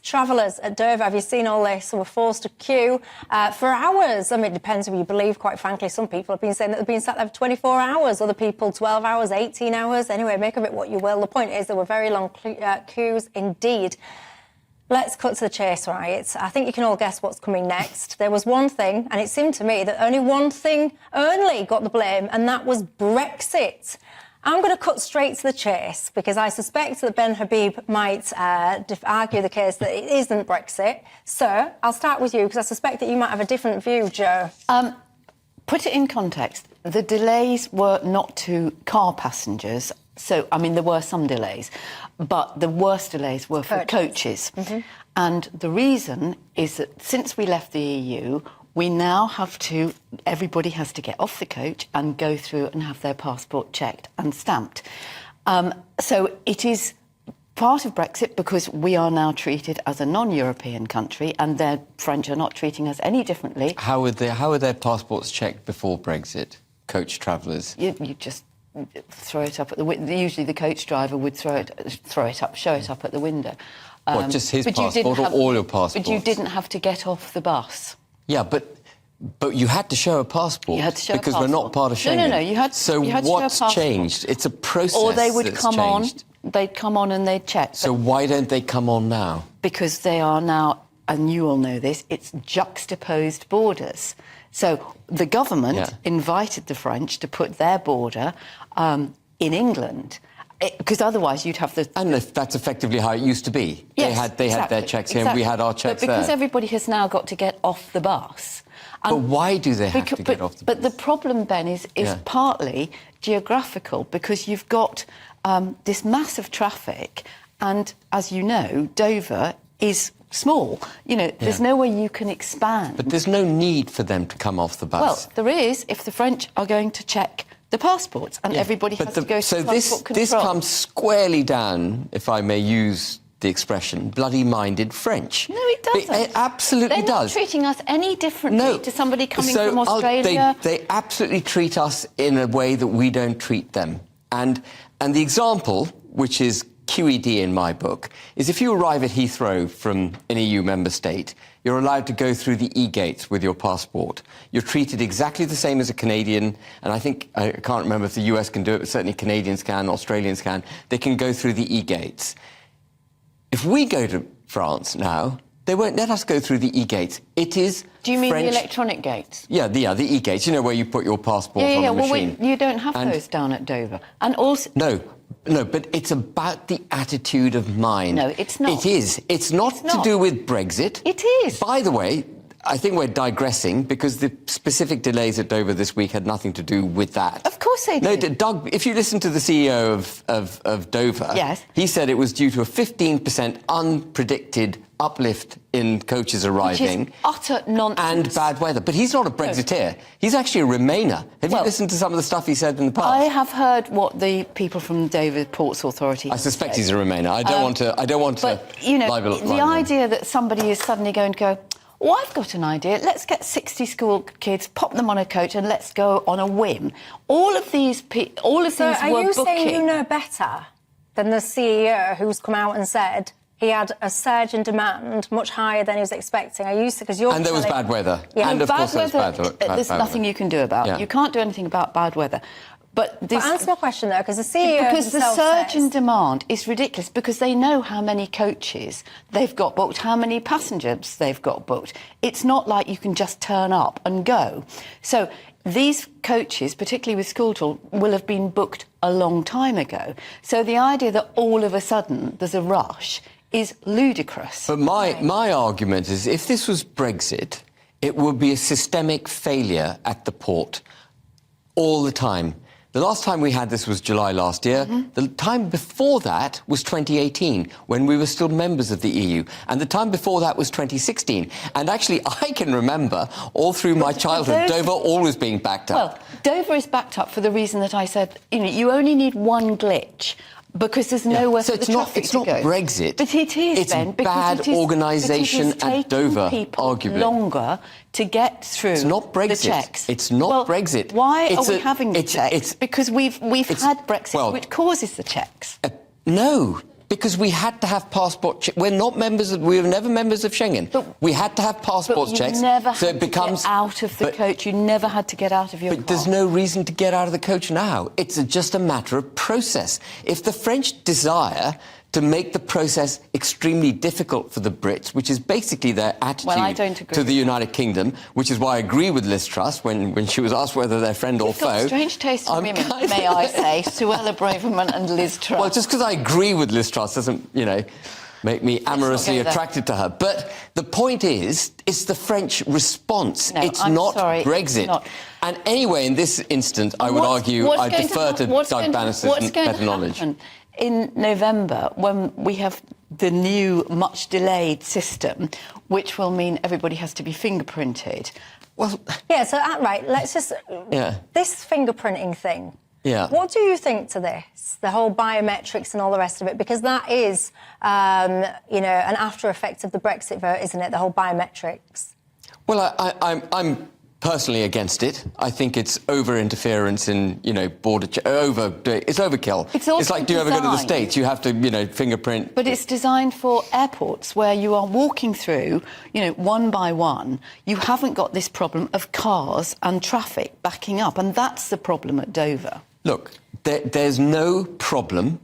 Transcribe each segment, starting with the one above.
travellers at Dover. Have you seen all this? Were forced to queue for hours. I mean, it depends who you believe, quite frankly. Some people have been saying that they've been sat there for 24 hours, other people 12 hours, 18 hours. Anyway, make of it what you will. The point is there were very long queues indeed. Let's cut to the chase, right? I think you can all guess what's coming next. There was one thing, and it seemed to me that only one thing only got the blame, and that was Brexit. I'm going to cut straight to the chase because I suspect that Ben Habib might argue the case that it isn't Brexit. Sir, I'll start with you because I suspect that you might have a different view, Jo. Put it in context. The delays were not to car passengers. So, I mean, there were some delays, but the worst delays were for coaches. Mm-hmm. And the reason is that since we left the EU, we now have to, everybody has to get off the coach and go through and have their passport checked and stamped. So it is part of Brexit because we are now treated as a non-European country and the French are not treating us any differently. How were their passports checked before Brexit, coach travellers? You just throw it up at the window. Usually the coach driver would show it up at the window. What, just his passport or all your passports? But you didn't have to get off the bus. Yeah, but you had to show a passport. You had to show because a passport. we're not part of Schengen. No, you had so you had to what's show a passport. changed? It's a process. Or they would that's come changed. on. They'd come on and they'd check. So why don't they come on now? Because they are now, and you all know this, it's juxtaposed borders. So the government invited the French to put their border in England. Because otherwise you'd have the... And that's effectively how it used to be. Yes, they had their checks here and we had our checks there. But because there. everybody has now got to get off the bus... But why do they have to get off the bus? But the problem, Ben, is partly geographical, because you've got this massive traffic and, as you know, Dover is small. You know, there's nowhere you can expand. But there's no need for them to come off the bus. Well, there is if the French are going to check the passports and everybody has to go through passport control. This comes squarely down, if I may use the expression, bloody-minded French. No, it doesn't. It absolutely does. They're not treating us any differently to somebody coming from Australia. They absolutely treat us in a way that we don't treat them. And the example, which is QED in my book, is if you arrive at Heathrow from an EU member state, you're allowed to go through the e-gates with your passport. You're treated exactly the same as a Canadian, and I can't remember if the US can do it, but certainly Canadians can, Australians can. They can go through the e-gates. If we go to France now, they won't let us go through the e-gates. It is Do you mean French... the electronic gates? Yeah, the e-gates, you know, where you put your passport on the machine. Well, you don't have those down at Dover. And also... No, but it's about the attitude of mind. No, it's not. It is. It's not to do with Brexit. It is. By the way, I think we're digressing because the specific delays at Dover this week had nothing to do with that. Of course they do. No, Doug, if you listen to the CEO of Dover, he said it was due to a 15% unpredicted uplift in coaches arriving. Which is utter nonsense. And bad weather. But he's not a Brexiteer. He's actually a Remainer. Have you listened to some of the stuff he said in the past? I have heard what the people from Dover Ports Authority I suspect he's a Remainer. I don't want to But, you know, the idea that somebody is suddenly going to go, oh, I've got an idea. Let's get 60 school kids, pop them on a coach and let's go on a whim. All of these were booking. Are you saying you know better than the CEO who's come out and said he had a surge in demand much higher than he was expecting? And there was bad weather. Yeah, and of course there was bad weather. There's nothing you can do about. Yeah. You can't do anything about bad weather. But answer my question, though, because the CEO Because the surge in demand is ridiculous, because they know how many coaches they've got booked, how many passengers they've got booked. It's not like you can just turn up and go. So these coaches, particularly with school tour, will have been booked a long time ago. So the idea that all of a sudden there's a rush is ludicrous. But my argument is if this was Brexit, it would be a systemic failure at the port all the time. The last time we had this was July last year. Mm-hmm. The time before that was 2018, when we were still members of the EU. And the time before that was 2016. And actually, I can remember all through my childhood, Dover always being backed up. Well, Dover is backed up for the reason that I said, you know, you only need one glitch, because there's nowhere for the traffic to go. It's not Brexit. But it is, it's Ben, because bad organisation at Dover, arguably. Longer to get through It's not Brexit. The checks. It's not Brexit. Why are we having the checks? Because we've had Brexit, which causes the checks. No. Because we had to have passport. We were never members of Schengen. We had to have passport checks. Never so had it becomes to get out of the coach. You never had to get out of your car. But there's no reason to get out of the coach now. It's just a matter of process. If the French desire to make the process extremely difficult for the Brits, which is basically their attitude to the United Kingdom, which is why I agree with Liz Truss when she was asked whether they're friend or foe. Strange taste in women, may I say. Suella Braverman and Liz Truss. Well, just because I agree with Liz Truss doesn't, make me amorously attracted to her. But the point is, it's the French response. No, it's not Brexit. It's not. And anyway, in this instance, I would argue I defer to Doug Bannister's better knowledge. In November, when we have the new, much delayed system, which will mean everybody has to be fingerprinted. Well, yeah. So right, let's just this fingerprinting thing. Yeah. What do you think to this? The whole biometrics and all the rest of it, because that is, an after effect of the Brexit vote, isn't it? The whole biometrics. Well, I'm personally against it. I think it's over-interference in, border... it's overkill. It's like, do you ever go to the States? You have to, fingerprint... But it's designed for airports where you are walking through, one by one. You haven't got this problem of cars and traffic backing up, and that's the problem at Dover. Look, there's no problem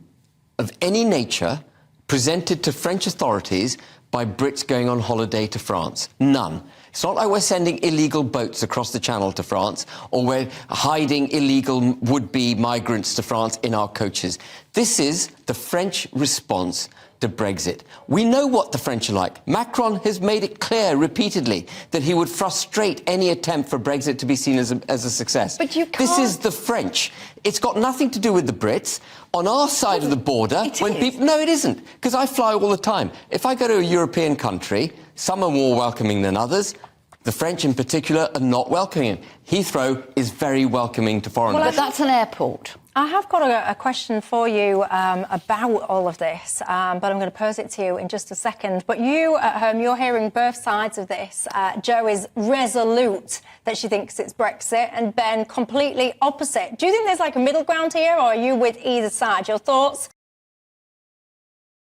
of any nature presented to French authorities by Brits going on holiday to France. None. It's not like we're sending illegal boats across the Channel to France or we're hiding illegal would-be migrants to France in our coaches. This is the French response to Brexit. We know what the French are like. Macron has made it clear repeatedly that he would frustrate any attempt for Brexit to be seen as a success. But you can't... This is the French. It's got nothing to do with the Brits. On our side of the border... No, it isn't, because I fly all the time. If I go to a European country, some are more welcoming than others. The French, in particular, are not welcoming. Heathrow is very welcoming to foreigners. But that's an airport. I have got a question for you about all of this, but I'm going to pose it to you in just a second. But you at home, you're hearing both sides of this. Jo is resolute that she thinks it's Brexit, and Ben completely opposite. Do you think there's like a middle ground here, or are you with either side? Your thoughts?